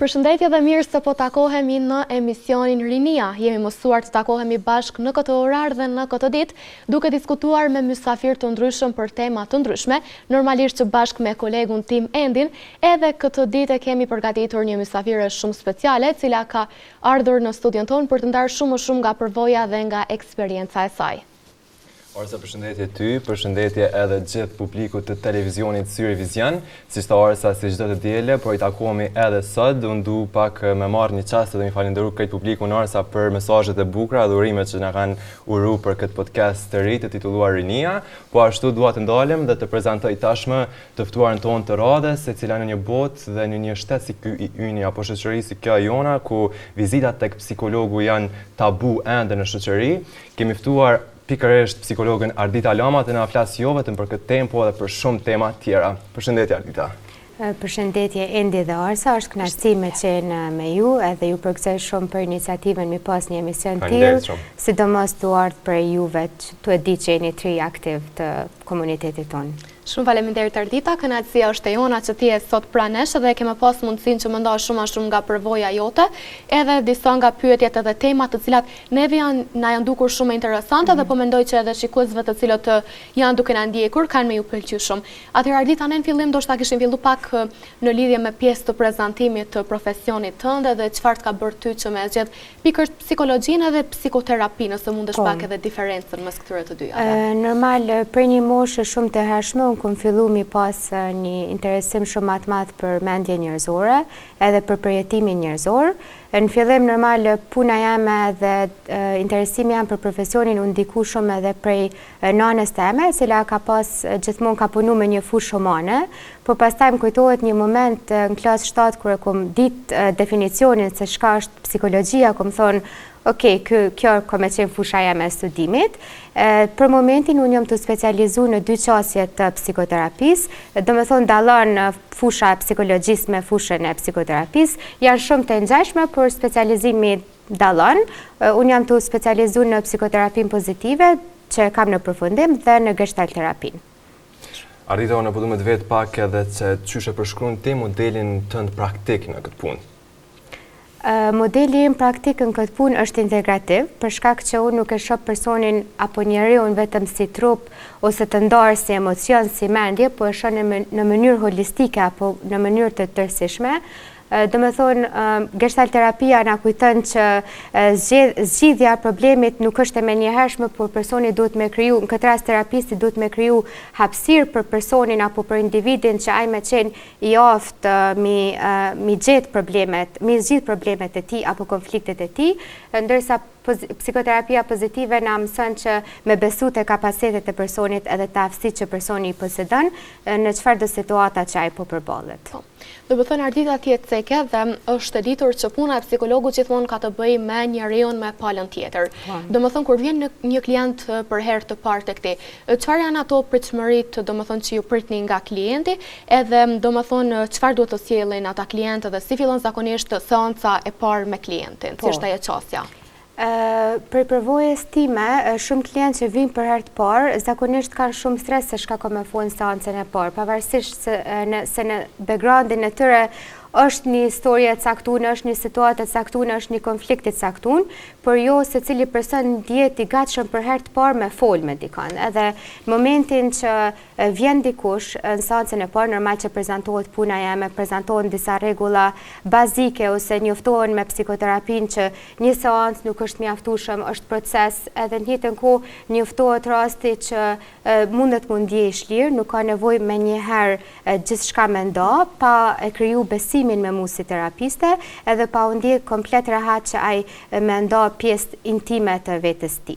Përshëndetje dhe mirë se po takohemi në emisionin Rinia. Jemi mësuar të takohemi bashkë në këtë orar dhe në këtë ditë, duke diskutuar me mysafir të ndryshëm për tema të ndryshme, normalisht që bashkë me kolegun tim Endin, edhe këtë ditë kemi përgatitur një mysafire shumë speciale, cila ka ardhur në studion tonë për të ndarë shumë nga përvoja dhe nga eksperienca e saj. Orsa, përshëndetje ty, përshëndetje edhe gjithë publikut të televizionit Syrivizian, si shta Orsa si çdo të diele, por i takohemi edhe sot, unë du pak me marrë një qast dhe mi falenderu këtë publikun Orsa për mesazhet e bukura dhe urimet që na kanë uru për këtë podcast të ri të titulluar Rinia, po ashtu dua të ndalem dhe të prezantoj tashmë të ftuarin tonë të radhës, se cila në një botë dhe në një shtet si ky i yni apo shoqëri si kjo e jona, ku vizitat tek psikologu janë tabu ende në shoqëri, kemi ftuar pikërisht psikologën Ardita Lama të na flas jo vetëm për këtë temë, por edhe për shumë tema tjera. Përshëndetje Ardita. Përshëndetje Endi dhe Orsa, është kënaqësi me qenë me ju, edhe ju përgëzoj shumë për iniciativën mi pas një emision tillë, sidomos të ardhur për juve që tu e di që jeni tri aktiv të komunitetit tonë. Shumë faleminderit Ardita, kënaqësia është e jona që ti je sot pranë nesh dhe kemi pas mundësinë që më ndosh shumë nga përvoja jote, edhe disa nga pyetjet edhe temat të cilat neve na janë dukur shumë interesante dhe po mendoj që edhe shikuesve të cilët janë duke na ndjekur kanë me ju pëlqyer shumë. Atëherë Ardita, ne në fillim ndoshta kishim fillu pak në lidhje me pjesë të prezantimit të profesionit tënd dhe çfarë ka bërë ty që me zgjedh pikërisht psikologjinë dhe psikoterapinë, nëse mundesh pak edhe diferencën mes këtyre të dyjave. Normal, për një moshë shumë të hershme kom fillu mi pas një interesim shumë të madh për mendje njerëzore, edhe për përjetimin njerëzor. Në fillim normal puna jame dhe interesimi jam për profesionin u ndiku shumë edhe prej nanës teme, cila ka pas gjithmonë ka punu me një fushë humane, por pastaj më kujtohet një moment në klasë 7 kur e kom ditë definicionin se çka është psikologjia, kom thonë okej, kjo ka me qenë fusha jame e studimit. Për momentin unë jam të specializu në 2 qasje të psikoterapisë, do me thonë dallon fusha e psikologjisë me fushën e psikoterapisë, janë shumë të ngjashme, por specializimi dallon. Unë jam të specializu në psikoterapinë pozitive, që kam në përfundim, dhe në gestalt terapinë. Ardita, unë po du me të vetë pak edhe që qyshe përshkruan ti modelin tënd praktik në këtë punë. Modeli im praktik në këtë punë është integrativ, për shkak që unë nuk e shoh personin apo njeriun vetëm si trup ose të ndarë si emocion, si mendje, po e shoh në mënyrë holistike apo në mënyrë të tërësishme. Do me thonë, gestalt terapia na kujton që zgjidhja problemit nuk është e menjëhershme, por personi duhet me kriju, në këtë rast terapisti duhet me kriju hapësirë për personin apo për individin që ai me qenë i aftë mi gjetë problemet, mi zgjidh problemet e tij apo konfliktet e tij, ndërsa psikoterapia pozitive na mëson që me besu te kapacitetet e personit edhe të aftësitë që personi i posedon në çfarëdo situata që ai po përballet. Do të thënë Ardita ti e ceke dhe është e ditur që puna e psikologut gjithmonë ka të bëjë me njeriu me palën tjetër. Do të thënë kur vjen një klient për herë të parë tek ti, çfarë janë ato pritshmëritë, do të thënë që ju pritni nga klienti, edhe do të thënë çfarë duhet të sjellin ata klientë dhe si fillon zakonisht seanca e parë me klientin, si është ajo çësia? Për përvojës time, shumë klientë që vinë për herë të parë, zakonisht kanë shumë stres se çka ka me fuen seancën e parë, pavarësisht se në backgroundin e tyre është një historie e caktuar, është një situatë e caktuar, është një konflikt i caktuar, por jo secili person ndihet i gatshëm për herë të parë me fol me dikon. Edhe në momentin që vjen dikush në seancën e parë, normal që prezantohet puna jame, prezantohen disa rregulla bazike ose njoftohen me psikoterapinë që një seancë nuk është mjaftueshëm, është proces, edhe në njëjtën kohë njoftohet rasti që mundet mu ndjej lirë, nuk ka nevojë menjëherë gjithçka me ndo, pa e kriju besimin me mu si terapiste, edhe pa u ndjek komplet rehat që ai me ndo pjesë intime të vetës ti.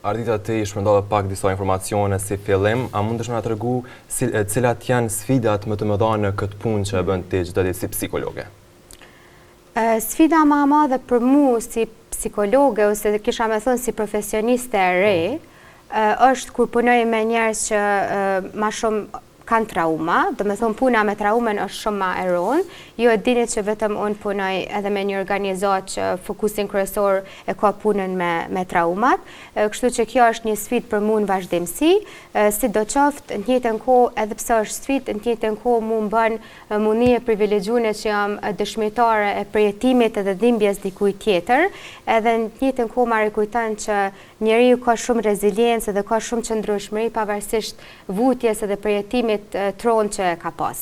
Ardita, ti shpërndove pak disa informacione si fillim, a mundesh me na tregu cilat janë sfidat më të mëdha në këtë punë që e bën ti çdo ditë si psikologe? Sfida më e madhe për mu si psikologe ose kisha me thënë si profesioniste e re, është kur punoj me njerëz që ma shumë kanë trauma, do me thonë puna me traumen është shumë ma e rëndë, jo e dini që vetëm unë punoj edhe me një organizat që fokusin kryesor e ka punën me traumat, kështu që kjo është një sfidë për mu në vazhdimsi, si do qoftë në njëjtën kohë edhe pse është sfidë, në njëjtën kohë mu më bën mundi e privilegjune që jam dëshmitare e përjetimit edhe dhimbjes dikujt tjetër, edhe në njëjtën kohë ma rikujton që njeriu ka shumë reziliencë dhe ka shumë qëndrueshmëri pavarësisht vutjes edhe përjetimit tron që ka pas.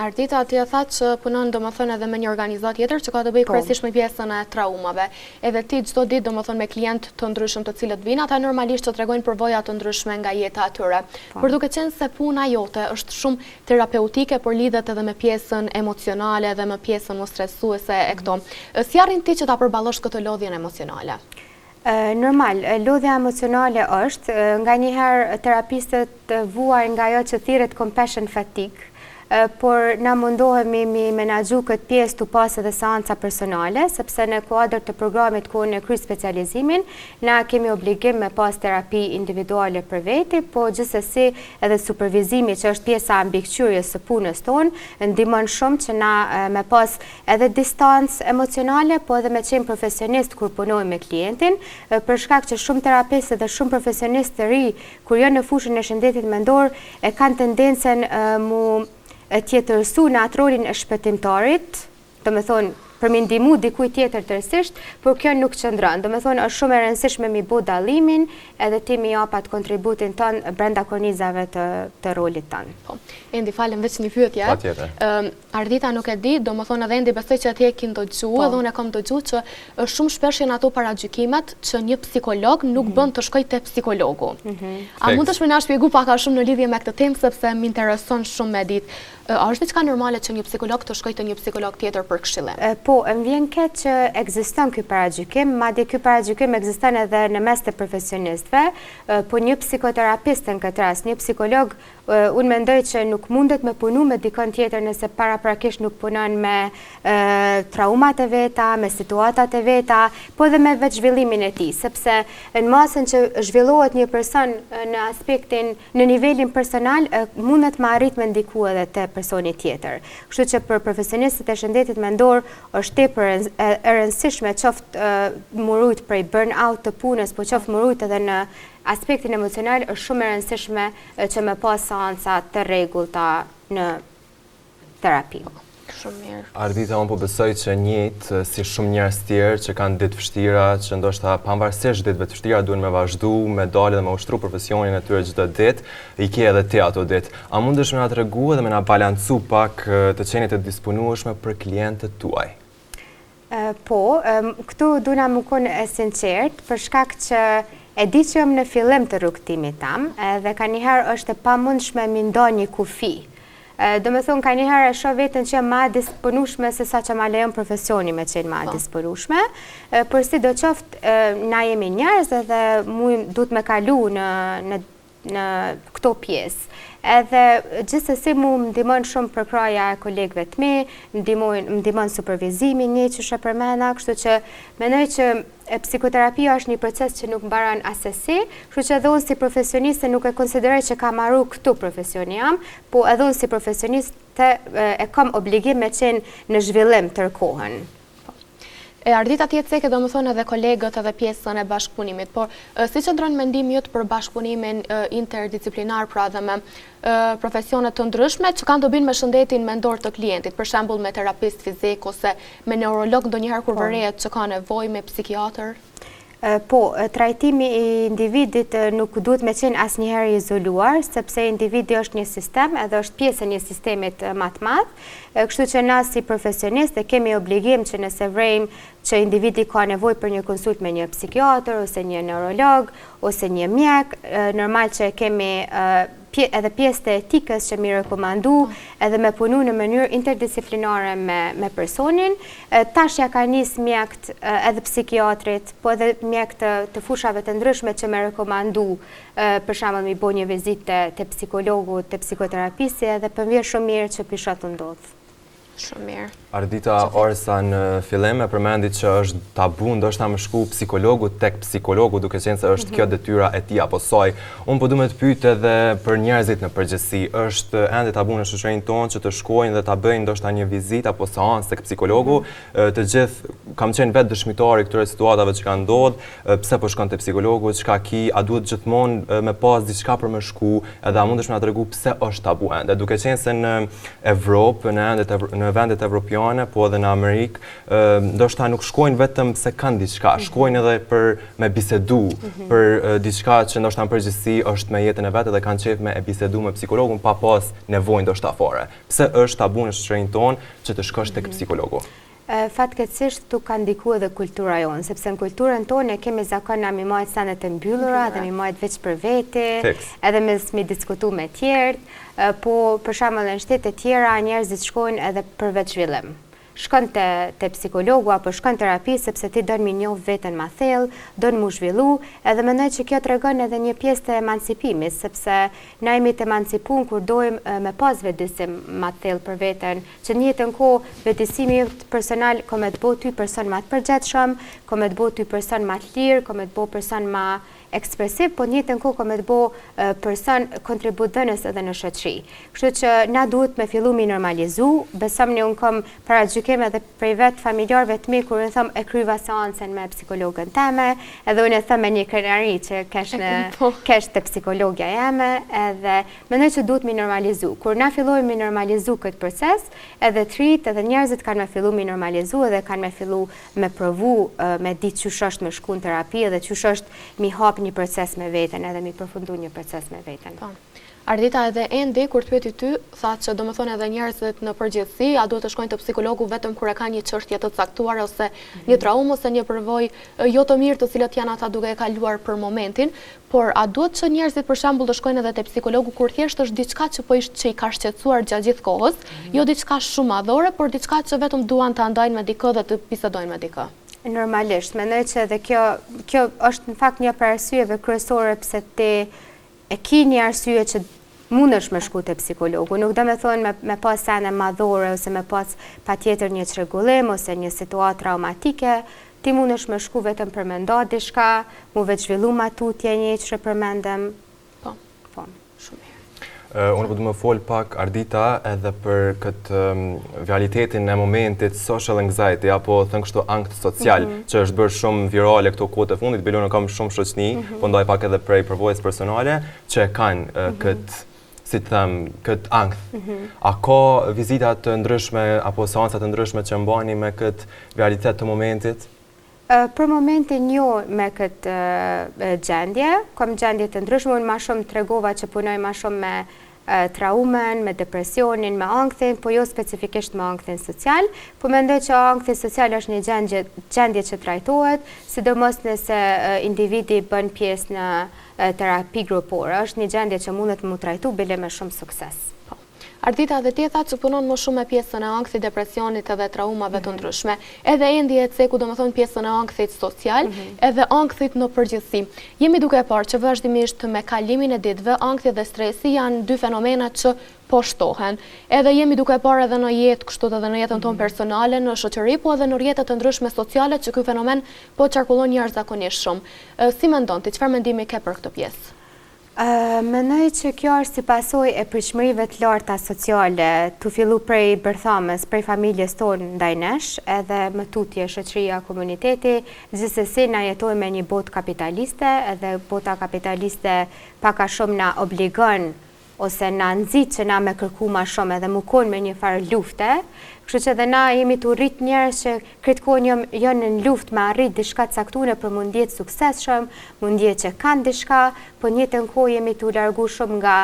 Ardita, ti e thatë që punon domethënë edhe me një organizat tjetër që ka të bëjë kryesisht me pjesën e traumave. Edhe ti çdo ditë domethënë me klient të ndryshëm të cilët vinë, ata normalisht të tregojnë përvoja të ndryshme nga jeta e tyre. Por duke qenë se puna jote është shumë terapeutike, por lidhet edhe me pjesën emocionale dhe me pjesën më stresuese e këto. Si arrin ti që ta përballosh këtë lodhjen emocionale? Normal, lodhja emocionale është, nga njëherë terapistët vuajnë nga ajo që thirret compassion fatigue, por na mundohemi mi menaxhu këtë pjesë të pas edhe seanca personale, sepse në kuadër të programit ku në kryj specializimin, na kemi obligim me pas terapi individuale për veti, po gjithsesi edhe supervizimi që është pjesa mbikëqyrjes së punës tonë, ndihmon shumë që na me pas edhe distancë emocionale, po edhe me qenë profesionist kur punojmë me klientin, për shkak që shumë terapistë dhe shumë profesionistë të ri, kur janë në fushën e shëndetit mendor, e kanë tendencën mu tjetërsu në atë rolin e shpëtimtarit, do me thonë për me ndihmu dikujt tjetër tërësisht, por kjo nuk qëndron. Do me thonë është shumë e rëndësishme mi bu dallimin edhe ti mi jap atë kontributin ton brenda kornizave të rolit ton. Po, Endi, falem veç një pyetje. Patjetër. Ardita nuk e di, do më thonë edhe Endi besoj që atje kin dëgju, edhe unë e kam dëgju që shumë shpesh janë ato paragjykimet që një psikolog nuk bën të shkoj te psikologu. A mund të na shpjegoj pak a shumë në lidhje me këtë temë sepse më intereson shumë me ditë. A është diçka normale që një psikolog të shkojë te një psikolog tjetër për këshillim? Po, më vjen keq që ekziston ky paragjykim, madje ky paragjykim ekziston edhe në mes të profesionistëve, po një psikoterapist në këtë rast, një psikolog, unë mendoj që nuk mundet me punu me dikon tjetër nëse paraprakisht nuk punon me traumat e veta, me situatat e veta, po edhe me vetë zhvillimin e tij, sepse në masën që zhvillohet një person në aspektin, në nivelin personal, mundet me arrit me ndiku edhe te personi tjetër. Kështu që për profesionistët e shëndetit mendor është tepër e rëndësishme qoftë murujt prej burnout të punës, po qoftë murujt edhe në aspektin emocional, është shumë e rëndësishme që me pas seanca të rregullta në terapi. Shumë mirë. Ardita, unë po besoj që njëjtë si shumë njerëz tjerë që kanë ditë vështira, që ndoshta pavarësisht ditëve të vështira duhen me vazhdu, me dalë dhe me ushtru profesionin e tyre çdo ditë, i ke edhe ti ato ditë. A mundesh me na tregu dhe me na balancu pak të qenit të disponueshme për klientët tuaj? Po, këtu duna më konë e sinqert, për shkak që e di që jam në fillim të rrugtimit tam, dhe ka njëherë është e pamundshme mi ndo një kufi. Do me thonë, ka njëherë e shoh veten që jam ma disponueshme se sa që ma lejon profesioni me qenë ma disponueshme, por si do qoftë na jemi njerëz dhe mu duhet me kalu në këto pjesë. Edhe gjithsesi mu më ndihmon shumë përkraja e kolegëve të mi, më ndihmon supervizimi një që shë përmena, kështu që mendoj që psikoterapia është një proces që nuk mbaron asesi, kështu që edhe unë si profesioniste nuk e konsideroj që kam marru këtu profesioni jam, po edhe unë si profesioniste e kam obligim me qenë në zhvillim tërkohën. Ardita tjetë seke do më thonë edhe kolegët edhe pjesën e bashkëpunimit, por si që ndronë mendimi jëtë për bashkëpunimin interdisciplinar, pra dhe me profesionet të ndryshme që kanë të binë me shëndetin mendor të klientit, për shembull me terapist fizik ose me neurolog ndonjëherë kur vërehet që ka nevojë me psikiatër? Po, trajtimi i individit nuk duhet me qenë asnjëherë izoluar, sepse individi është një sistem edhe është pjesë e një sistemit më të madh. Kështu që na si profesionistë kemi obligim që nëse vrejmë që individi ka nevojë për një konsult me një psikiatër ose një neurolog ose një mjek, normal që kemi edhe pjesë të etikës që mi rekomandu edhe me punu në mënyrë interdisciplinare me personin. Tash ja ka nis mjekt edhe psikiatrit, po edhe mjekt të fushave të ndryshme që me rekomandu, për shembull mi bo një vizitë te psikologu, te psikoterapisti, edhe për vjen shumë mirë që pisha të ndodhë. Shumë mirë. Ardita Orsa në fillim e përmendi që është tabu ndoshta më shku psikologu tek psikologu, duke qenë se është kjo detyra e tij apo saj. Unë po duhet të pyet edhe për njerëzit në përgjithësi, është ende tabu në shoqërinë tonë që të shkojnë dhe ta bëjnë ndoshta një vizitë apo seancë tek psikologu. Të gjithë kam qenë vetë dëshmitari këtyre situatave që kanë ndodhur, pse po shkon te psikologu, çka ki, a duhet gjithmonë me pas diçka për më shku, edhe a mundesh na tregu pse është tabu ende, duke qenë se në Evropë, në vendet evropiane, po edhe në Amerikë, ndoshta nuk shkojnë vetëm se kanë diçka, shkojnë edhe për me bisedu, për diçka që ndoshta në përgjithësi është me jetën e vetë dhe kanë qejf me e bisedu me psikologun pa pas nevojë ndoshta fare. Pse është tabu në shoqërinë tonë që të shkosh tek psikologu? Fatkeqësisht tu ka ndiku edhe kultura jonë, sepse në kulturën tonë kemi zakon na mi majt sanet e mbyllura dhe mi majt veç për vete, edhe mi diskutu me tjertë, po për shembull në shtete tjera njerëzit shkojnë edhe për veç zhvillim. Shkon te psikologu apo shkon terapi sepse ti don mi njoh veten më thellë, don mu zhvillu, edhe mendoj që kjo tregon edhe një pjesë të emancipimit, sepse na jemi të emancipuar kur dojmë me pas vetëdim më thellë për veten, që në jetën kohë vetësimi personal komë të bëj ty person më të përgjithshëm, komë të bëj ty person më të lirë, komë të bëj person më ekspresiv, po njëtën kohë komë të bo person kontributënës edhe në shoqëri. Kështu që na duhet me fillu mi normalizu, besëm një unë kom paragjykim edhe prej vetë familjarëve të mi, kur unë thëmë e kryva seancën me psikologën teme, edhe unë e thëmë me një krenari që kesh të psikologja jeme, edhe mendoj që duhet mi normalizu. Kur na fillojmë mi normalizu këtë proces, edhe trit, edhe njerëzit kanë me fillu mi normalizu, edhe kanë me fillu me provu, me ditë qysh është me shku në terapi, edhe qysh është mi hap një proces me veten, edhe mi përfundu një proces me veten. Ardita, edhe endi, kur të pyeti ty, tha që do më thonë edhe njerëzit në përgjithësi, a duhet të shkojnë të psikologu vetëm kur e ka një çështje të caktuar, ose një traumë, ose një përvojë jo të mirë të cilat janë ata duke e kaluar për momentin, por a duhet që njerëzit për shembull të shkojnë edhe te psikologu kur thjesht është diçka që që i ka shqetësuar gjatë gjithë kohës, jo diçka shumë madhore, por diçka që vetëm duan ta ndajnë me dikë dhe të bisedojnë me dikë? Normalisht, mendoj që edhe kjo është në fakt një arsyeve kryesore pse ti e ki një arsye që mundesh me shku te psikologu. Nuk do me thonë me pas sene madhore ose me pas patjetër një çrregullim ose një situatë traumatike, ti mundesh me shku vetëm për me nda diçka, mu veç zhvillu matutje një që përmendem. Po, shumë mirë. Unë po du më fol pak, Ardita, edhe për këtë realitetin e momentit social anxiety, apo thënë kështu angst social, që është bërë shumë virale këto kohët e fundit, bilon e kam shumë shoqni, po ndaj pak edhe prej përvojës personale, që kanë këtë, si të them, këtë angst. A ka vizitat të ndryshme, apo seancat të ndryshme që mbani me këtë realitet të momentit? Për momentin jo me këtë gjendje, kam gjendje të ndryshme, unë ma shumë tregova që punoj ma shumë me traumen, me depresionin, me ankthin, po jo specifikisht me ankthin social, po mendoj që ankthi social është një gjendje që trajtohet, sidomos nëse individi bën pjesë në terapi grupore, është një gjendje që mundet mu trajtu bile me shumë sukses. Ardita, dhe ti e tha që punon më shumë me pjesën e ankthit, depresionit edhe traumave të ndryshme. Edhe endi e ceku, do më thonë, pjesën e ankthit social, edhe ankthit në përgjithësi. Jemi duke parë që vazhdimisht me kalimin e ditëve, ankthi dhe stresi janë dy fenomena që po shtohen. Edhe jemi duke parë edhe në jetë, kështu edhe në jetën tonë personale, në shoqëri, po edhe në rrjetet të ndryshme sociale që ky fenomen po qarkullon jashtëzakonisht shumë. Si mendon ti, çfarë mendimi ke për këtë pjesë? Mendoj që kjo është si pasojë e pritshmërive të larta sociale, tu fillu prej bërthamës, prej familjes tonë ndaj nesh, edhe më tutje shoqëria, komuniteti, gjithsesi na jetojmë me një botë kapitaliste, edhe bota kapitaliste pak a shumë na obligon ose na nxit që na me kërku ma shumë edhe mu kon me një farë lufte. Kështu që dhe na jemi të rrit njerëz që këtë kohë janë në luftë me arrit diçka të caktuar për mund jetë suksesshëm, mund jetë që kanë diçka, po në njëjtën kohë jemi të largu shumë nga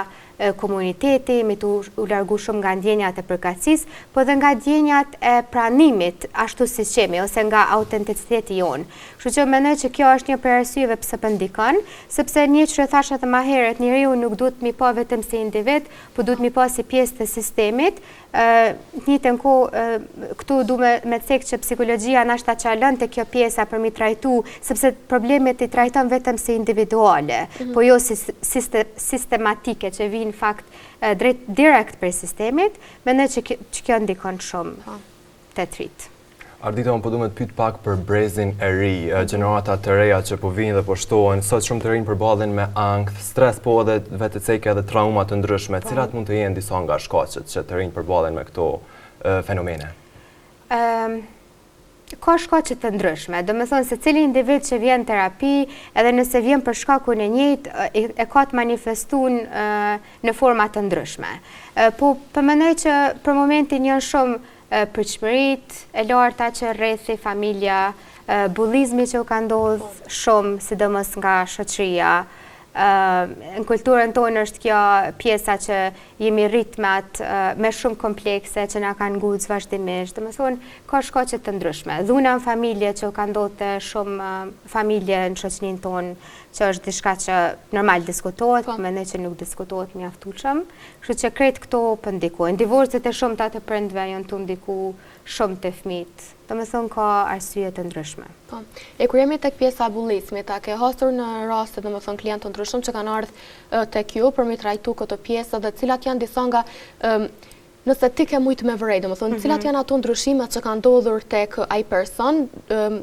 komuniteti, jemi të largu shumë nga ndjenjat e përkatësisë, po dhe nga ndjenjat e pranimit, ashtu si qemi, ose nga autenticiteti jonë. Kështu që mendoj që kjo është një prej arsyeve pse po ndikon, sepse një që thash edhe më herët, njeriu nuk duhet mi pa vetëm si individ, po duhet mi pa si pjesë të sistemit. Njëtën kohë, këtu du me cek që psikologjia nashta që alën të kjo pjesa për mi trajtu, sepse problemet i trajton vetëm si individuale, po jo si sistematike që vinë fakt direkt për sistemit, mendoj që kjo ndikon shumë te trit. Ardita, unë po du me të pyet pak për brezin e ri, gjenerata të reja që po vinë dhe po shtohen, sot shumë të rinj përballen me ankth, stres, po edhe vetëcejke edhe trauma të ndryshme, cilat mund të jenë disa nga shkaqet që të rinj përballen me këto fenomene? Ka shkaqe të ndryshme, do me thonë se cili individ që vjen terapi, edhe nëse vjen për shkakun e njëjtë, e ka të manifestuar në forma të ndryshme. Po përmendoj që për momentin janë shumë pritshmërit e larta që rrethi familja, bullizmi që u ka ndodhur shumë, sidomos nga shoqëria. Në kulturën tonë është kjo pjesa që jemi ritmat me shumë komplekse që na kanë ngujtë vazhdimisht. Do të thonë ka shkaqe të ndryshme. Dhuna në familje që u ka ndodhur te shumë familje në shoqërinë tonë, që është diçka që normal diskutohet, po mendoj që nuk diskutohet mjaftueshëm. Kështu që krejt këto po ndikojnë. Divorcet e shumta të prindve janë të ndikuar shumë të fëmijët. Do me thonë ka arsye të ndryshme. Po. E kur jemi tek pjesa e bullizmit, a ke hasur në raste, do me thonë klientë të ndryshëm që kanë ardhur tek ju për mi trajtu këto pjesë dhe cilat janë disa nga nëse ti ke mujt me vërej, do me thonë, cilat janë ato ndryshimet që kanë ndodhur tek ai person,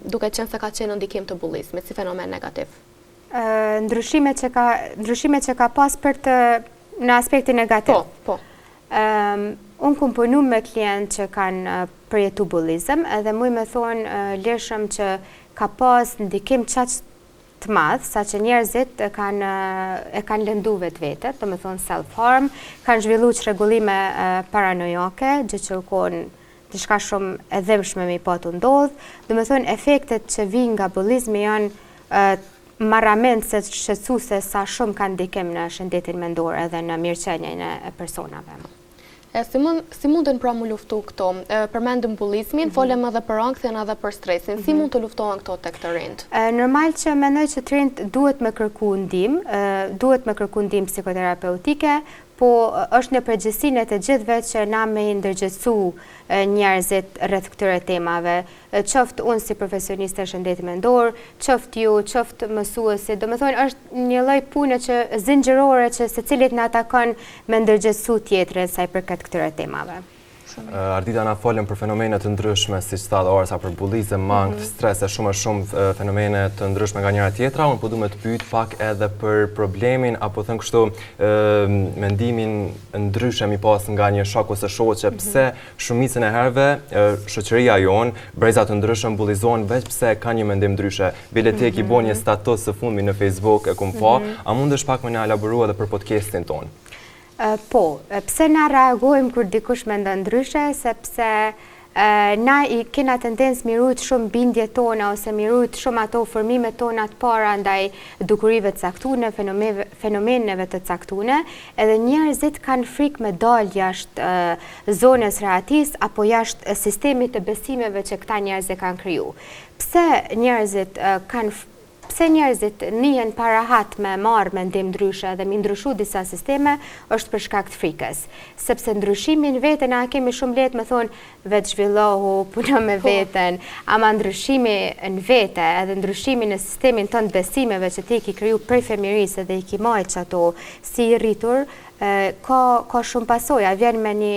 duke qenë se ka qenë në ndikim të bullizmit, si fenomen negativ? Ndryshimet që ka pas në aspektin negativ. Po. Unë kom punu me klientë që kanë përjetu bullizëm, edhe muj me thonë leshëm që ka pas ndikim qaq të madh, sa që njerëzit e kanë lëndu vetë, do me thonë self-harm, kanë zhvillu çrregullime paranojake, gjë që u konë diçka shumë e dhimbshme me i pa të ndodhë, do me thonë efektet që vijnë nga bullizmi janë marrament se shqetësuese sa shumë kanë ndikim në shëndetin mendor edhe në mirëqenien e personave. Si mundën pra mu luftu këto? Përmendëm bullizmin, folem edhe për ankthin edhe për stresin. Si mund të luftohen këto tek të rinjt? Normal që mendoj që të rinjt duhet me kërku ndihmë psikoterapeutike, po është në përgjegjësinë e të gjithëve që na me i ndërgjegjësu njerëzit rreth këtyre temave, qoftë unë si profesioniste shëndetit mendor, qoftë ju, qoftë mësuesi, do me thonë është një lloj pune që zinxhirore që secilit na takon me ndërgjegjësu tjetrin sa i përket këtyre temave. Ardita, na folën për fenomene të ndryshme, si që tha Orsa, për bullizëm, ankth, stres e shumë fenomene të ndryshme nga njëra tjetra. Unë po du me të pyet pak edhe për problemin, apo thënë kështu mendimin ndryshe mi pas nga një shok ose shoqe, pse shumicën e herëve shoqëria jonë, brezat të ndryshëm bullizohen veç pse ka një mendim ndryshe. Bile ti e ki bo një status së fundmi në Facebook e kum pa, a mundesh pak me na elaboru edhe për podcastin tonë? Po, pse na reagojmë kur dikush mendon ndryshe, sepse na i kena tendencë mi rujt shumë bindje tona ose mi rujt shumë ato formimet tona të para ndaj dukurive të caktune, fenomeneve të caktune, edhe njerëzit kanë frikë me dal jashtë zonës rehatis apo jashtë sistemit të besimeve që këta njerëzit kanë kriju. Pse njerëzit njihen parahat me marrë mendim ndryshe dhe mi ndryshu disa sisteme, është për shkak të frikës. Sepse ndryshimin vete na kemi shumë lehtë me thonë vetë zhvillohu, puno me veten, ama ndryshimi në vete edhe ndryshimi në sistemin tënd besimeve që ti ki kriju prej fëmijërisë dhe i ki marrë ato si i rritur, ka shumë pasoja, vjen me një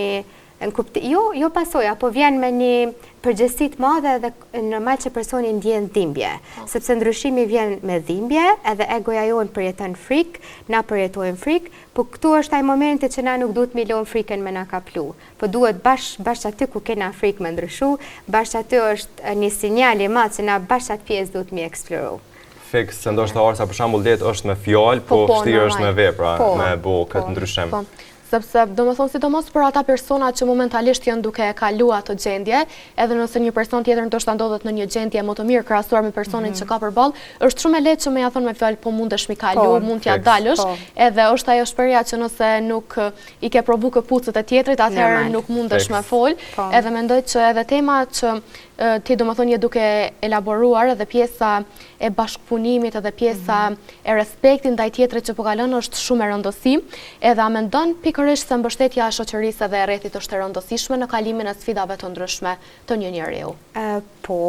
jo pasoja, po vjen me një përgjegjësi të madhe dhe normal që personi ndjen dhimbje, sepse ndryshimi vjen me dhimbje, edhe egoja jonë përjeton frikë, na përjetojmë frikë, po këtu është ai momenti që na nuk duhet me lënë frikën me na kaplu, po duhet bashkë aty ku kena frikë me ndryshu, bashkë aty është një sinjal i madh që na bashkë atë pjesë duhet me eksploru. Fiks, se ndoshta Orsa për shembull det është me fjalë, po vështirë është me vepra, me bo këtë ndryshim. Sepse, do me thonë, sidomos për ata persona që momentalisht janë duke kalu ato gjendje, edhe nëse një person tjetër ndoshta ndodhet në një gjendje më të mirë krahasuar me personin që ka përballë, është shumë e lehtë që me ja thonë me fjalë, po mundesh mi kalu, mund t'ja dalësh, edhe është ajo shprehja që nëse nuk i ke provu këpucët e tjetrit, atëherë nuk mundesh me fol, edhe mendoj që edhe tema që ti do më thonë je duke elaboruar edhe pjesa e bashkëpunimit edhe pjesa e respektin ndaj tjetrit që po kalon është shumë e rëndësi, edhe a mendon pikërisht se mbështetja e shoqërisë dhe e rrethit është e rëndësishme në kalimin e sfidave të ndryshme të një njeriu? Po,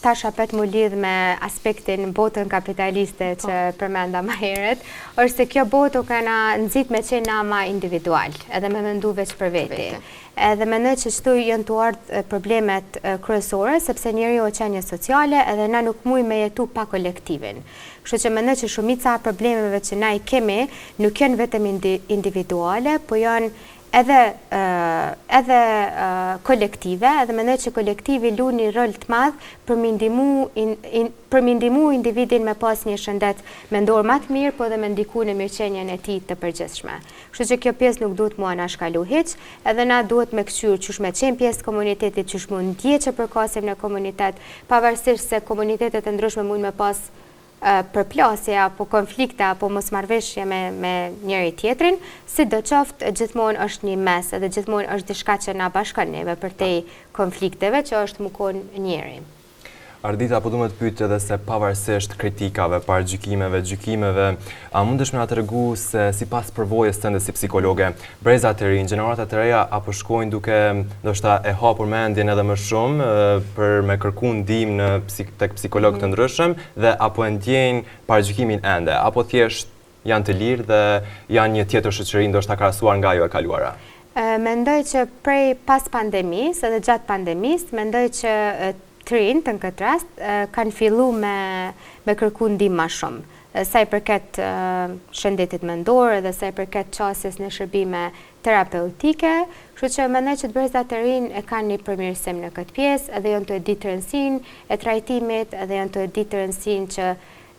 tash apet mu lidh me aspektin botën kapitaliste që përmenda më herët, është se kjo botë u kana nxit me qenë ama individual, edhe me mendu veç për veti. Edhe mendoj që këtu janë të ardhur problemet kryesore, sepse njeriu është qenie sociale edhe na nuk mujmë me jetu pa kolektivin. Kështu që mendoj që shumica e problemeve që na i kemi nuk janë vetëm individuale, po janë edhe kolektive, edhe mendoj që kolektivi luan një rol të madh për mi ndihmu individin me pas një shëndet mendor më të mirë, po edhe me ndiku në mirëqenien e tij të përgjithshme. Kështu që kjo pjesë nuk duhet mua na shkalu hiç, edhe na duhet me kthyer qysh me qenë pjesë të komunitetit, qysh mund ndjehet që përkasim në komunitet, pavarësisht se komunitetet e ndryshme mund me pas përplasje apo konflikte apo mosmarrveshje me njëri tjetrin, sidoqoftë gjithmonë është një mes edhe gjithmonë është diçka që na bashkon neve përtej konflikteve që është më kon njëri. Ardita, po du me të pyet edhe se pavarësisht kritikave, parajgjykimeve, gjykimeve, a mundesh me na tregu se sipas përvojës tënde si psikologe, brezat e rinj, gjeneratat e reja apo shkojnë duke ndoshta e hapur mendjen edhe më shumë për me kërku ndihmë tek psikologë të ndryshëm dhe apo e ndjejnë parajgjykimin ende, apo thjesht janë të lirë dhe janë një tjetër shoqëri ndoshta krahasuar nga ajo e kaluara? Mendoj që prej pas pandemisë edhe gjatë pandemisë, mendoj që të rinjt në këtë rast kanë fillu me kërku ndihmë më shumë. Sa i përket shëndetit mendor dhe sa i përket qasjes në shërbime terapeutike, kështu që mendoj që brezat e rinj e kanë një përmirësim në këtë pjesë, edhe janë të e ditë rëndësinë e trajtimit, edhe janë të e ditë rëndësinë që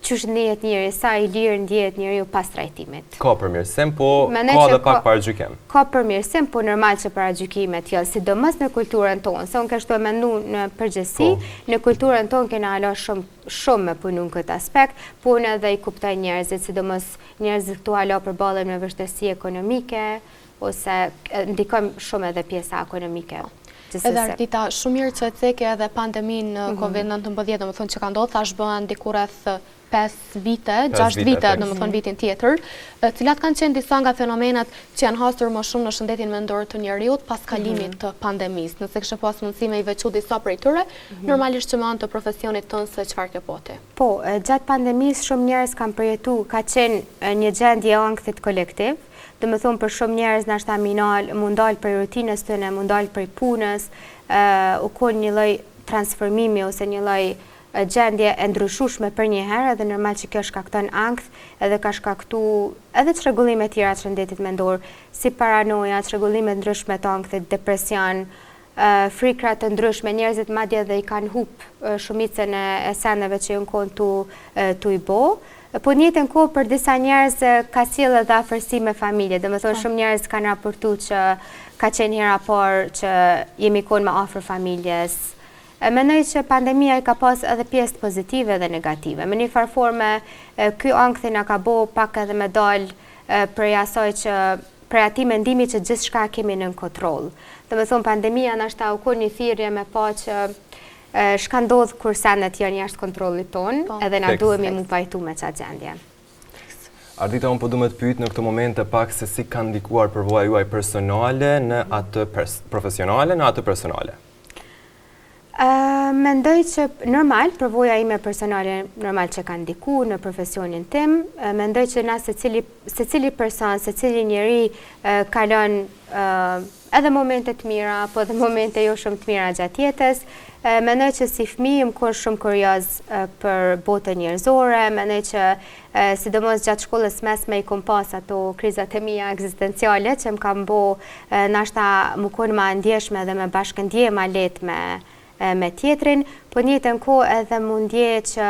qysh ndjehet njëri, sa i lirë ndjehet njeriu pas trajtimit. Ka përmirësim, po ka edhe pak paragjykim. Ka përmirësim, po normal që paragjykimet jo, sidomos në kulturën tonë, se unë kështu e mendu në përgjithësi, në kulturën tonë kena alo shumë me punu në këtë aspekt, po unë edhe i kuptoj njerëzit, sidomos njerëzit këtu alo përballen me vështirësi ekonomike, ose ndikojmë shumë edhe pjesa ekonomike. Edhe Ardita, shumë mirë që e ceke edhe pandemin COVID-19, do më thonë që ka ndodhë, thash bëhen diku rreth 5 vite, 6 vite, do më thonë vitin tjetër, cilat kanë qenë disa nga fenomenat që janë hasur më shumë në shëndetin mendor të njeriut pas kalimit të pandemisë. Nëse kështë pas mundësi me i veçu disa prej tyre, normalisht që më anë të profesionit tënë se çfarë ke poti. Po, gjatë pandemisë shumë njerëz kanë përjetu, ka qenë një gjendje ankthit kolektiv, dhe më thonë për shumë njerëz nashta mund dalë për rutinës tëne, mund dalë për punës, u kon një lloj transformimi ose një lloj gjendje e ndryshueshme për një herë, dhe normal që kjo shkakton ankth, edhe ka shkaktu edhe çrregullime tjera të shëndetit mendor, si paranoja, çrregullime ndryshme të ankthit, depresion, frikra të ndryshme, njerëzit madje edhe i kanë humbur shumicën e sendeve që janë kon tu i bo. Po në njëjtën kohë për disa njerëz ka sjellë edhe afërsi me familje. Domethënë shumë njerëz kanë raportuar që ka qenë hera parë që jemi kon më afër familjes. Mendoj që pandemia i ka pas edhe pjesë pozitive dhe negative. Me një farë forme, ky ankthi na ka bo pak edhe me dal për asaj që për ati mendimi që gjithçka kemi nën kontroll. Domethënë pandemia na shta u kon një thirrje me pa që shka ndodh kur sendet janë jashtë kontrollit tonë, edhe na duhemi mu pajtu me qatë gjendje. Ardita, unë po du me të pyet në këtë momente pak se si ka ndikuar përvoja juaj personale në atë profesionale, në atë personale? Mendoj që normal, përvoja ime personale normal që ka ndiku në profesionin tim, mendoj që na se cili person, se cili njeri kalon edhe momente të mira, po edhe momente jo shumë të mira gjatë jetës. Mendoj që si fëmijë më kon shumë kurioz për botën njerëzore, mendoj që sidomos gjatë shkollës mesme i kom pas ato krizat e mia ekzistenciale që më kam bo nashta më kon ma ndjeshme dhe me bashkëndje ma lehtë me tjetrin, po në njëjtën kohë edhe mundje që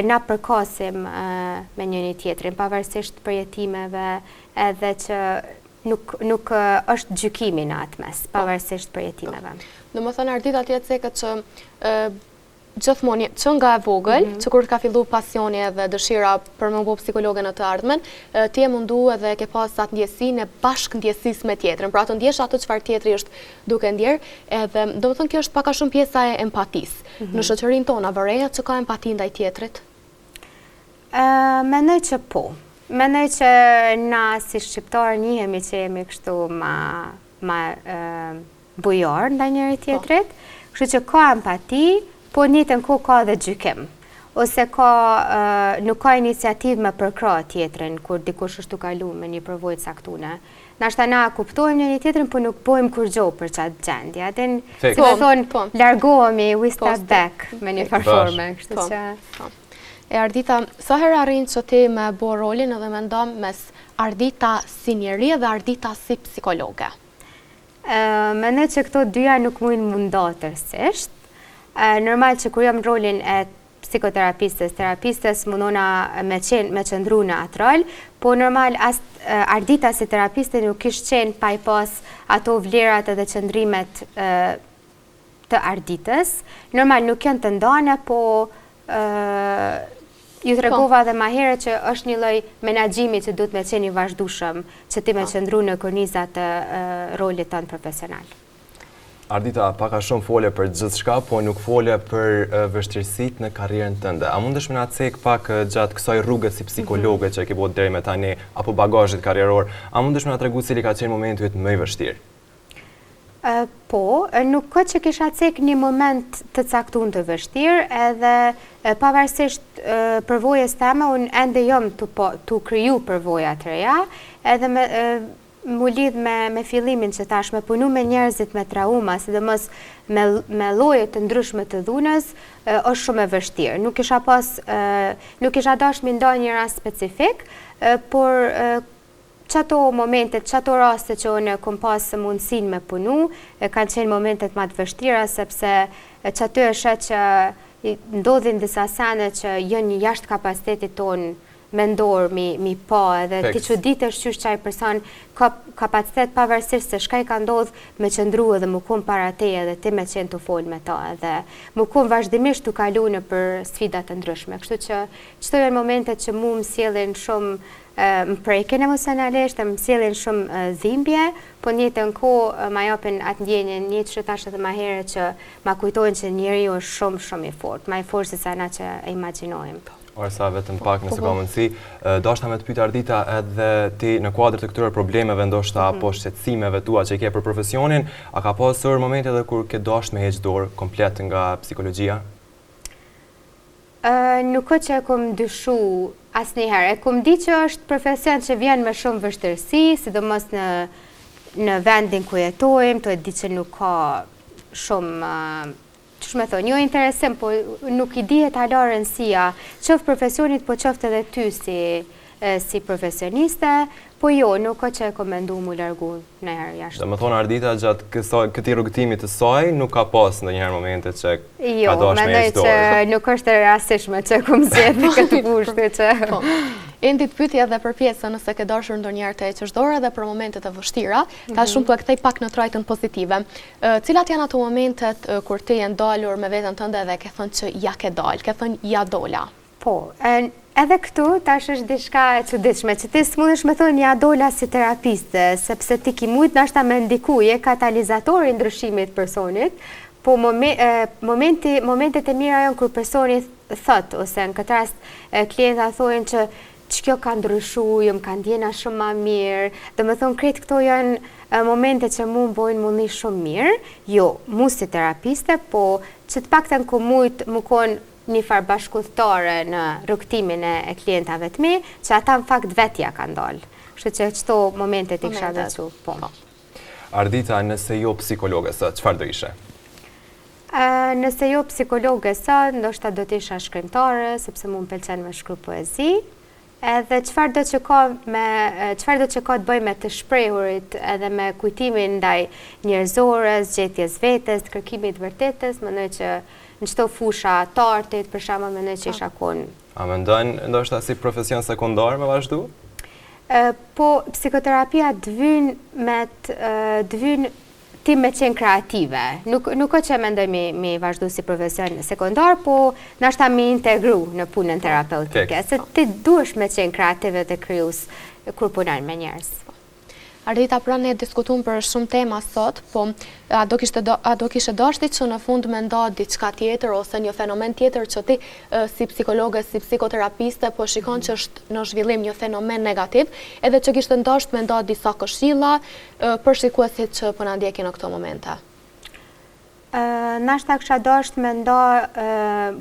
na përkasim me njëri tjetrin, pavarësisht përjetimeve, edhe që nuk është gjykimi në atë mes, pavarësisht përjetimeve. Do më thënë Ardita ti e cekët që gjithmonë që nga e vogël, që kur ka fillu pasioni edhe dëshira për më bo psikologe në të ardhmen, ti e mundu edhe ke pas atë ndjesinë e bashkë ndjesis me tjetrin. Pra të ndjesh ato çfarë tjetri është duke ndjer, edhe do të thënë kjo është pak a shumë pjesa e empatisë. Në shoqërinë tona vëreja që ka empati ndaj tjetrit? Mendoj që po. Mendoj që na si shqiptarë njihemi që jemi kështu ma bujor ndaj njëri tjetrit, kështu që ka empati, po njëtën kohë ka dhe gjykim, ose nuk ka iniciativë me përkra tjetrin, kur dikush është të kalu me një përvojë caktune. Nashta na kuptojmë një tjetrin, po nuk bojmë kur gjo për qatë gjendje. Atin, si me thonë, largohemi, we step back, me një farforme, kështu që... E Ardita, sa herë arrin që ti me bo rolin edhe me ndom mes Ardita si njeri dhe Ardita si psikologe? Mendoj që këto dyja nuk mujnë mundatërsisht. Normal që kur jam rolin e terapistës mundona me qëndru në atë rol, po normal Ardita si terapiste nuk ishtë qenë pa i pas ato vlerat edhe qëndrimet të Arditës. Normal nuk janë të ndane, po ju të regova dhe ma herë që është një lloj menaxhimi që duhet me qenë i vazhdueshëm që ti me qëndru në kornizat të rolit tënd profesional. Ardita, pak a shumë fole për gjithçka, po nuk fole për vështirësitë në karrierën tënde. A mundesh me na cek pak gjatë kësaj rrugë si psikologe që e ke bërë deri me tani, apo bagazhit karrieror, a mundesh me na tregu cili ka qenë momenti yt më i vështirë? Po, nuk ka që kisha cek një moment të caktun të vështirë, edhe pavarësisht përvojës teme, unë ende jom të kriju përvoja të reja, edhe mu lidh me fillimin që tash me punu me njerëzit me trauma, sidomos me lloje të ndryshme të dhunës, është shumë e vështirë. Nuk isha dashur me ndonjë një rast specifik, por qato momentet, qato raste që unë kom pasë mundësin me punu, kanë qenë momentet ma të vështira, sepse qato është që ndodhin disa sene që jënë jashtë kapacitetit tonë mendor mi pa, edhe ti që ditë është qysh qaj person ka kapacitet pavarësisht se shka i ka ndodh me qëndru edhe më kun para te edhe ti me qenë të folë me ta edhe më kun vazhdimisht të kalu në për sfidat të ndryshme. Kështu që qëto janë momentet që mu më sjellin shumë më prejken emocionalisht, më sjellin shumë dhimbje, po njëtën kohë ma japin atë ndjenjen një që tash edhe ma herë që ma kujtojnë që njeri është shumë shumë i fort, ma i fort se sa na që e imaginojmë. Orsa vetëm pak nëse ka mundësi, dashta me të pyet Ardita edhe ti në kuadër të këtyre problemeve ndoshta apo shqetësimeve tua që ke për profesionin, a ka pasur momente edhe kur ke dashur me heq dorë komplet nga psikologjia? Nuk ka që e kom dyshu asnjëherë. E kom di që është profesion që vjen me shumë vështirësi, sidomos në vendin ku jetojmë, to e di që nuk ka shumë me thonë, jo interesim, po nuk i dihet hala rëndësia, qoftë profesionit, po qoftë edhe ty si profesioniste, po jo, nuk ka që e komendu mu largu në herë jashtë. Dhe më thonë Ardita, gjatë këti rrugëtimit të saj, nuk ka pas në njëherë momente që ka dosh me heq dorë. Jo, mendoj që nuk është e rastishme që kom zjedhë në këtë kushte që... Endi të pyetja edhe për pjesën nëse ke dashur ndonjëherë të heqësh dorë edhe për momentet e vështira, ta shumë të e kthej pak në trajtën pozitive. Cilat janë ato momentet kur ti je ndalur me veten tënde dhe ke thënë që ja ke dalë, ke thënë ja dola? Po, edhe këtu tash është diçka e çuditshme, që ti s'mundesh me thonë ja dola si terapiste, sepse ti ki mujt nashta me ndikuje katalizatori i ndryshimit të personit, po momentet e mira janë kur personi thot, ose në këtë rast klienta thonë që kjo ka ndryshu, më ka ndjena shumë ma mirë, dhe me thonë kretë këto janë momente që mu më bojnë mundi shumë mirë, jo, mu si terapiste, po që të pakten ku mujtë mu konë një farë bashkëtare në rrugtimin e klientave të mi, që ata në fakt vetja ka ndalë. Kështu që qëto momentet i kësha veçu, po. Ardita, nëse jo psikologe së, qëfar do ishe? Nëse jo psikologe së, ndoshta do t'isha shkrimtare, sepse mu më pëlqen me shkru poezi, edhe qëfar do që ka të bëj me të shprehurit edhe me kujtimin ndaj njerëzores, gjetjes vetes, të kërkimit vërtetës, mendoj që në qëto fusha të artit, për shembull mendoj që isha konë. A mendojnë ndoshta si profesion sekundar me vazhdu? Po, psikoterapia dvyn ti me qenë kreative. Nuk o që mendoj me vazhdu si profesion sekundar, po nashta me integru në punën terapeutike. Se ti duesh me qenë kreative dhe kryus kur punan me njerës. Ardita, pra ne diskutum për shumë tema sot, po a do kishe dashti që në fund me nda diçka tjetër ose një fenomen tjetër që ti si psikologe, si psikoterapiste, po shikon që është në zhvillim një fenomen negativ, edhe që kishte ndasht me nda disa këshilla për shikuesit që po na ndjekin në këto momente? Nashta kësha dasht me nda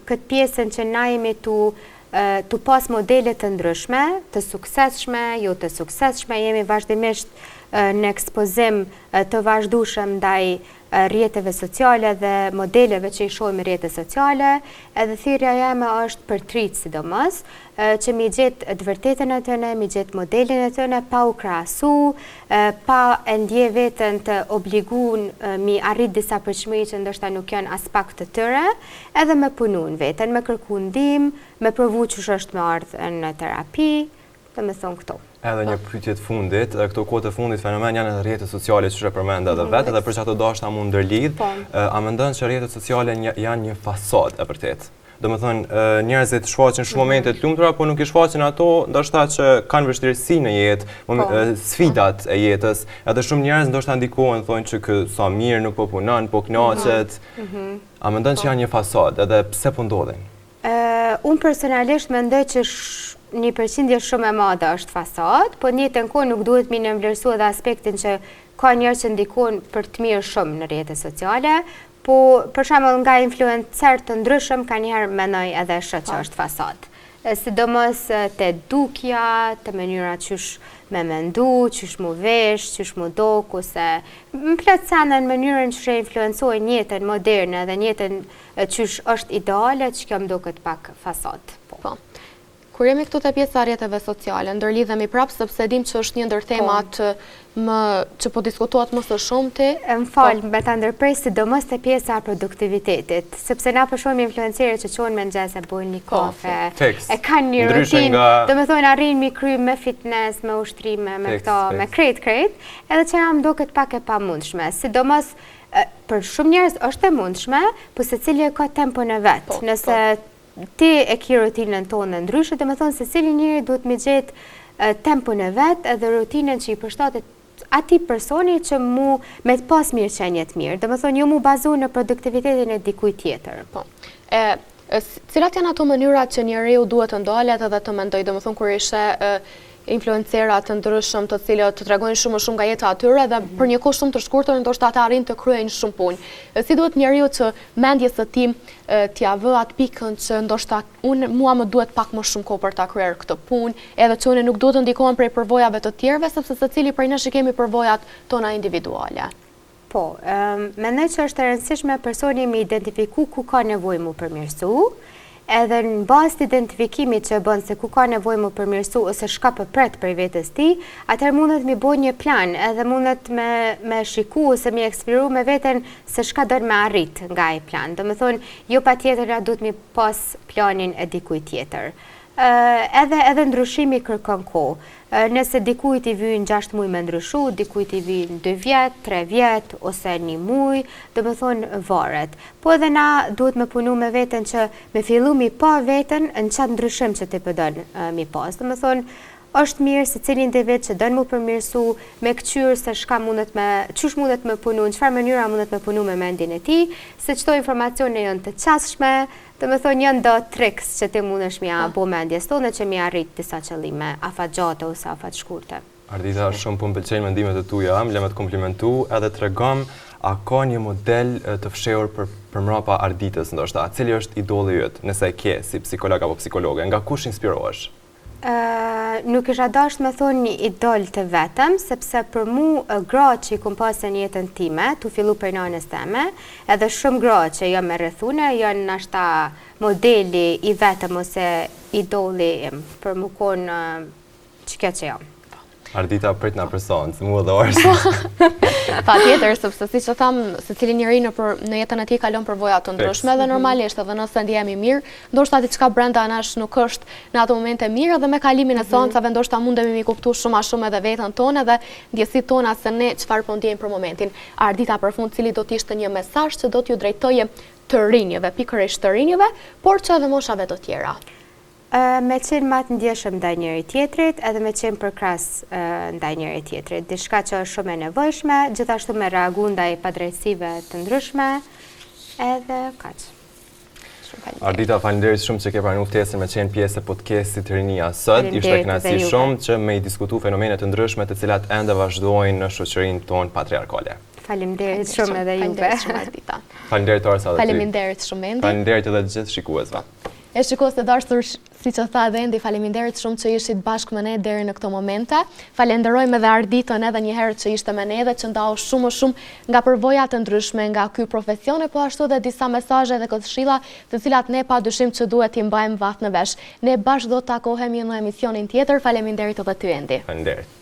këtë pjesën që na jemi të pas modelet të ndryshme, të suksesshme, jo të suksesshme, jemi vazhdimisht në ekspozim të vazhdueshëm ndaj rrjeteve sociale dhe modeleve që i shohim në rrjetet sociale, edhe thirrja jeme është për trit sidomos, që mi gjetë të vërtetën e tëne, mi gjetë modelin e tëne, pa u krahasu, pa e ndje vetën të obligun mi arrit disa përçmëri që ndoshta nuk janë aspekt të tyre, edhe me punun vetën, me kërku ndihmë, me provu ç'është është me ardhë në terapi, dhe me thonë këto. Edhe një pyetje të fundit, këto kohë të fundit fenomen janë edhe rrjetet sociale që përmend edhe vetë, edhe për që ato dashta mund ndërlidh, a mendon që rrjetet sociale janë një fasadë e vërtet? Do më thënë, njerëzit shfaqen shumë momente të lumtura, po nuk i shfaqen ato, ndoshta që kanë vështirësi në jetë, sfidat e jetës, edhe shumë njerëz ndoshta ndikohen, thonë që kë sa mirë nuk po punon, po knaqet. A mendon që janë një fasadë, edhe pse po ndodhin? Unë personalisht mendoj që 1% shumë e madhe është fasad, po njëtën kohë nuk duhet mi nënvlerësu edhe aspektin që ka njerëz që ndikojnë për të mirë shumë në rrjetet sociale, po për shembull nga influencer të ndryshëm ka njerë mendoj edhe që është fasad. Sidomos te dukja, te mënyra qysh me mendu, qysh mu vesh, qysh mu dok, ose më plot sana në mënyrën që influencojnë jetën moderne dhe jetën qysh është ideale, që kjo më duket pak fasad. Po. Kur jemi këtu te pjesa rrjeteve sociale, ndërlidhemi prapë sepse dim që është një ndër temat që po diskutohet më së shumti. Më fal, me ta ndërprej sidomos te pjesa e produktivitetit, sepse na po shohim influencerë që çojnë me mëngjes e bojnë një kafe, e kanë një rutinë, domethënë arrin mi kry me fitness, me ushtrime, me këto, me krejt, edhe që jam duket pak e pamundshme, sidomos për shumë njerëz është e mundshme, po secili ka tempon e vet. Nëse ti e ki rutinën tonë ndryshe, dhe me thonë se cili njëri duhet me gjetë tempon e vetë edhe rutinën që i përshtatet ati personi që mu me të pas mirë qenjet mirë, dhe me thonë jo mu bazu në produktivitetin e dikuj tjetër. Cilat janë ato mënyrat që njeriu duhet të ndalet edhe të mendoj, dhe me thonë kur ishe influencerat të ndryshëm të cilët të tregojnë shumë nga jeta atyre dhe për një kohë shumë të shkurtër ndoshta ata arrin të kryejnë shumë punë. Si duhet njeriu që mendjes së tij t'ia vë atë pikën që ndoshta mua më duhet pak më shumë kohë për ta kryer këtë punë, edhe që unë nuk duhet të ndikohem prej përvojave të tjerëve sepse secili prej nesh kemi përvojat tona individuale. Po, mendoj që është e rëndësishme personi me identifiku ku ka nevojë mu përmirësu, edhe në bazë të identifikimit që bën se ku ka nevojë mu përmirësu ose shka përpret për vetës ti, atëherë mundet mi boj një plan, edhe mundet me shiku ose mi eksploru me veten se shka do me arrit nga i plan. Do me thonë, jo pa tjetër ja duhet mi pas planin e dikuj tjetër. Edhe ndryshimi kërkon kohë. Nëse dikujt i vijnë 6 muaj me ndryshu, dikujt i vijnë 2 vjet, 3 vjet, ose 1 muaj, do me thonë varet. Po edhe na duhet me punu me veten që me fillu mi pa veten në qatë ndryshim që ti pëdon mi pas. Do me thonë, është mirë se cili individ që dënë mu përmirësu, me këqyrë se qysh mundet me punu, në qëfar mënyra mundet me punu me mendin e ti, se qëto informacione janë të qasshme, dhe me thonë janë do triks që ti mundesh mja bo mendjes tonë që mi arrit disa qëllime, afat gjate ose afat shkurte. Ardita, shumë po më pëlqejnë mendimet e tuja, më le me të komplimentu, edhe të regam, a ka një model të fshehur për mrapa Arditës ndoshta, cili është idoli jëtë, nëse e ke si psikolog apo psikologe, nga kush inspirohesh? Nuk isha dasht me thonë një idol të vetëm, sepse për mu gra që i kom pasë në jetën time, tu fillu për nanës teme, edhe shumë gra që jam me rrethune, janë nashta modeli i vetëm ose idoli im, për mu konë që kjo që jam. Ardita prit na person, mua dhe orës. Patjetër, sepse siç e tham, secili njeri në jetën e tij kalon përvoja të ndryshme dhe normalisht edhe nëse ndihemi mirë, ndoshta diçka brenda nesh nuk është në ato momente mirë dhe me kalimin e seancave ndoshta mundemi mi kuptu shumë a shumë edhe veten tonë dhe ndjesitë tona se ne çfarë po ndjejmë për momentin. Ardita për fund, cili do të ishte një mesazh që do t'ju drejtoje të rinjëve, pikërisht të rinjëve, por që edhe moshave të tjera. Me qenë ma të ndjeshëm ndaj njëri tjetrit, edhe me qenë përkras ndaj njëri tjetrit. Diçka që është shumë e nevojshme, gjithashtu me reagu ndaj padrejtësive të ndryshme, edhe kaq. Ardita, faleminderit shumë që ke pranuar ftesën me qenë pjesë e podcastit Rinia sot. Ishte kënaqësi shumë që me i diskutu fenomene të ndryshme të cilat ende vazhdojnë në shoqërinë tonë patriarkale. Faleminderit shumë edhe juve. Faleminderit Orsa. Faleminderit shumë Endi. Faleminderit edhe gjithë shikuesve. E shikues të dashur, siç e tha edhe Endi, faleminderit shumë që ishit bashkë me ne deri në këto momente. Falenderojmë edhe Arditën edhe një herë që ishte me ne dhe që ndau shumë nga përvoja të ndryshme nga ky profesion, po ashtu edhe disa mesazhe dhe këshilla të cilat ne padyshim që duhet t'i mbajmë vath në vesh. Ne bashkë do të takohemi në emisionin tjetër. Faleminderit edhe ty Endi. Faleminderit.